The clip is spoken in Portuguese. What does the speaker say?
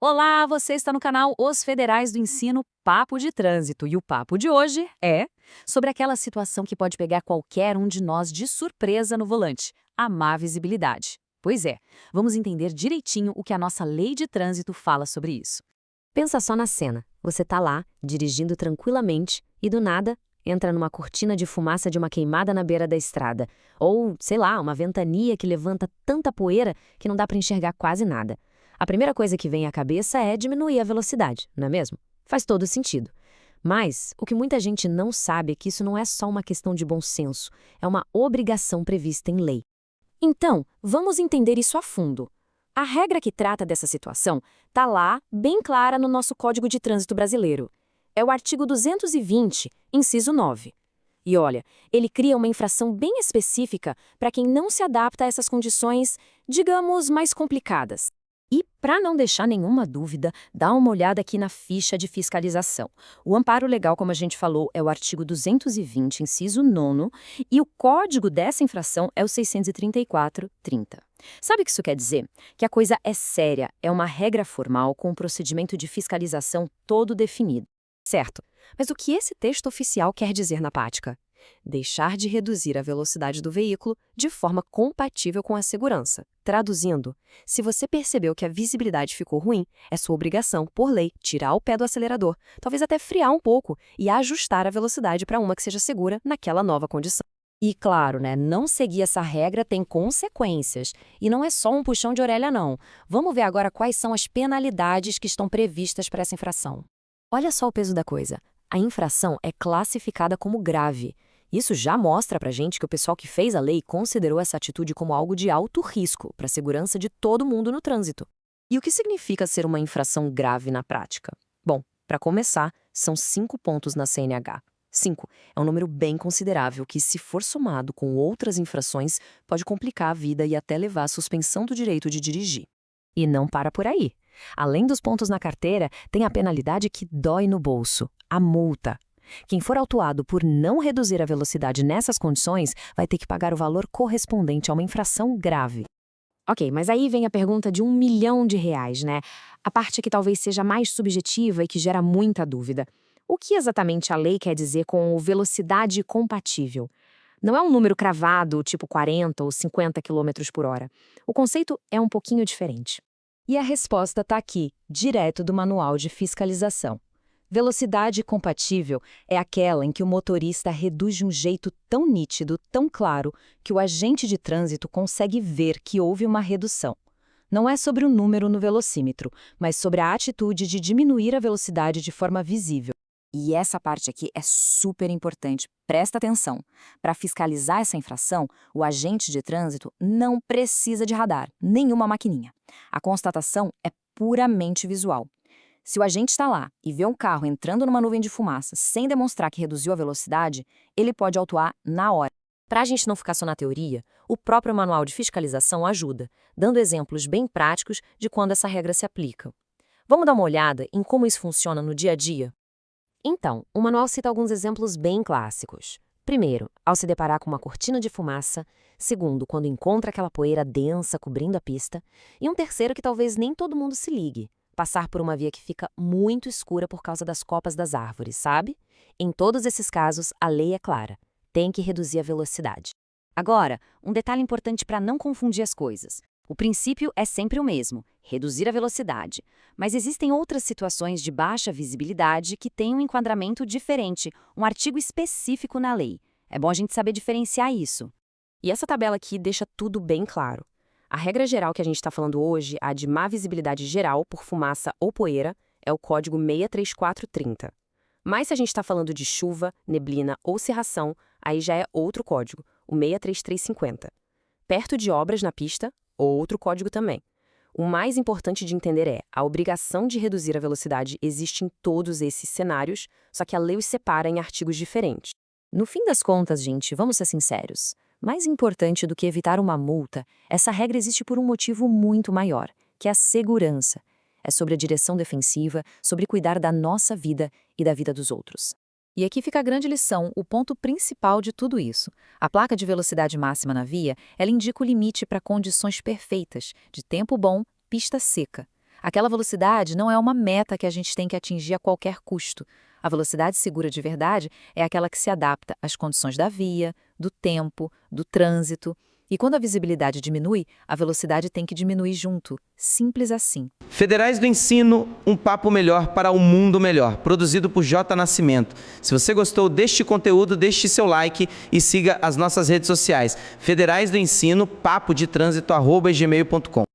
Olá, você está no canal Os Federais do Ensino Papo de Trânsito e o papo de hoje é sobre aquela situação que pode pegar qualquer um de nós de surpresa no volante, a má visibilidade. Pois é, vamos entender direitinho o que a nossa lei de trânsito fala sobre isso. Pensa só na cena. Você tá lá, dirigindo tranquilamente, e do nada, entra numa cortina de fumaça de uma queimada na beira da estrada. Ou, sei lá, uma ventania que levanta tanta poeira que não dá para enxergar quase nada. A primeira coisa que vem à cabeça é diminuir a velocidade, não é mesmo? Faz todo sentido. Mas, o que muita gente não sabe é que isso não é só uma questão de bom senso, é uma obrigação prevista em lei. Então, vamos entender isso a fundo. A regra que trata dessa situação está lá, bem clara no nosso Código de Trânsito Brasileiro. É o artigo 220, inciso 9. E olha, ele cria uma infração bem específica para quem não se adapta a essas condições, digamos, mais complicadas. E, para não deixar nenhuma dúvida, dá uma olhada aqui na ficha de fiscalização. O amparo legal, como a gente falou, é o artigo 220, inciso 9, e o código dessa infração é o 634-30. Sabe o que isso quer dizer? Que a coisa é séria, é uma regra formal com um procedimento de fiscalização todo definido. Certo, mas o que esse texto oficial quer dizer na prática? Deixar de reduzir a velocidade do veículo de forma compatível com a segurança. Traduzindo, se você percebeu que a visibilidade ficou ruim, é sua obrigação, por lei, tirar o pé do acelerador, talvez até frear um pouco e ajustar a velocidade para uma que seja segura naquela nova condição. E claro, não seguir essa regra tem consequências. E não é só um puxão de orelha, não. Vamos ver agora quais são as penalidades que estão previstas para essa infração. Olha só o peso da coisa. A infração é classificada como grave. Isso já mostra pra gente que o pessoal que fez a lei considerou essa atitude como algo de alto risco para a segurança de todo mundo no trânsito. E o que significa ser uma infração grave na prática? Bom, para começar, são 5 pontos na CNH. 5 é um número bem considerável que, se for somado com outras infrações, pode complicar a vida e até levar à suspensão do direito de dirigir. E não para por aí. Além dos pontos na carteira, tem a penalidade que dói no bolso, a multa. Quem for autuado por não reduzir a velocidade nessas condições vai ter que pagar o valor correspondente a uma infração grave. Ok, mas aí vem a pergunta de R$ 1.000.000, né? A parte que talvez seja mais subjetiva e que gera muita dúvida. O que exatamente a lei quer dizer com o velocidade compatível? Não é um número cravado, tipo 40 ou 50 km por hora. O conceito é um pouquinho diferente. E a resposta está aqui, direto do Manual de Fiscalização. Velocidade compatível é aquela em que o motorista reduz de um jeito tão nítido, tão claro, que o agente de trânsito consegue ver que houve uma redução. Não é sobre o número no velocímetro, mas sobre a atitude de diminuir a velocidade de forma visível. E essa parte aqui é super importante, presta atenção. Para fiscalizar essa infração, o agente de trânsito não precisa de radar, nenhuma maquininha. A constatação é puramente visual. Se o agente está lá e vê um carro entrando numa nuvem de fumaça sem demonstrar que reduziu a velocidade, ele pode autuar na hora. Para a gente não ficar só na teoria, o próprio manual de fiscalização ajuda, dando exemplos bem práticos de quando essa regra se aplica. Vamos dar uma olhada em como isso funciona no dia a dia? Então, o manual cita alguns exemplos bem clássicos. Primeiro, ao se deparar com uma cortina de fumaça. Segundo, quando encontra aquela poeira densa cobrindo a pista. E um terceiro que talvez nem todo mundo se ligue. Passar por uma via que fica muito escura por causa das copas das árvores, sabe? Em todos esses casos, a lei é clara. Tem que reduzir a velocidade. Agora, um detalhe importante para não confundir as coisas. O princípio é sempre o mesmo, reduzir a velocidade. Mas existem outras situações de baixa visibilidade que têm um enquadramento diferente, um artigo específico na lei. É bom a gente saber diferenciar isso. E essa tabela aqui deixa tudo bem claro. A regra geral que a gente está falando hoje, a de má visibilidade geral por fumaça ou poeira, é o código 63430. Mas se a gente está falando de chuva, neblina ou cerração, aí já é outro código, o 63350. Perto de obras na pista, outro código também. O mais importante de entender é, a obrigação de reduzir a velocidade existe em todos esses cenários, só que a lei os separa em artigos diferentes. No fim das contas, gente, vamos ser sinceros. Mais importante do que evitar uma multa, essa regra existe por um motivo muito maior, que é a segurança. É sobre a direção defensiva, sobre cuidar da nossa vida e da vida dos outros. E aqui fica a grande lição, o ponto principal de tudo isso. A placa de velocidade máxima na via, ela indica o limite para condições perfeitas, de tempo bom, pista seca. Aquela velocidade não é uma meta que a gente tem que atingir a qualquer custo. A velocidade segura de verdade é aquela que se adapta às condições da via, do tempo, do trânsito. E quando a visibilidade diminui, a velocidade tem que diminuir junto. Simples assim. Federais do Ensino, um papo melhor para um mundo melhor. Produzido por J. Nascimento. Se você gostou deste conteúdo, deixe seu like e siga as nossas redes sociais. Federais do Ensino, papo de trânsito, @gmail.com.